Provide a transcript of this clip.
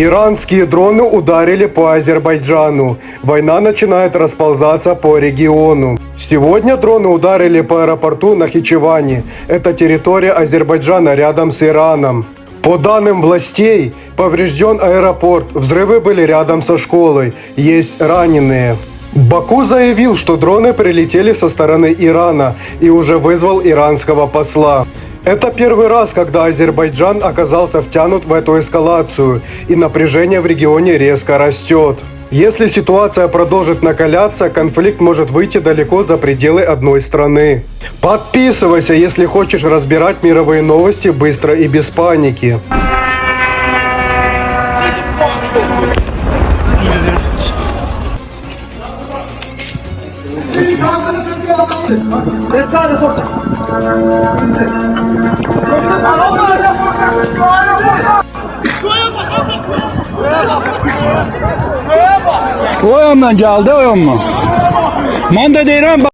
Иранские дроны ударили по Азербайджану. Война начинает расползаться по региону. Сегодня дроны ударили по аэропорту Нахичевани. Это территория Азербайджана рядом с Ираном. По данным властей, поврежден аэропорт, взрывы были рядом со школой, есть раненые. Баку заявил, что дроны прилетели со стороны Ирана и уже вызвал иранского посла. Это первый раз, когда Азербайджан оказался втянут в эту эскалацию, и напряжение в регионе резко растет. Если ситуация продолжит накаляться, конфликт может выйти далеко за пределы одной страны. Подписывайся, если хочешь разбирать мировые новости быстро и без паники. O yandan geldi o yandan. Ben de deyirəm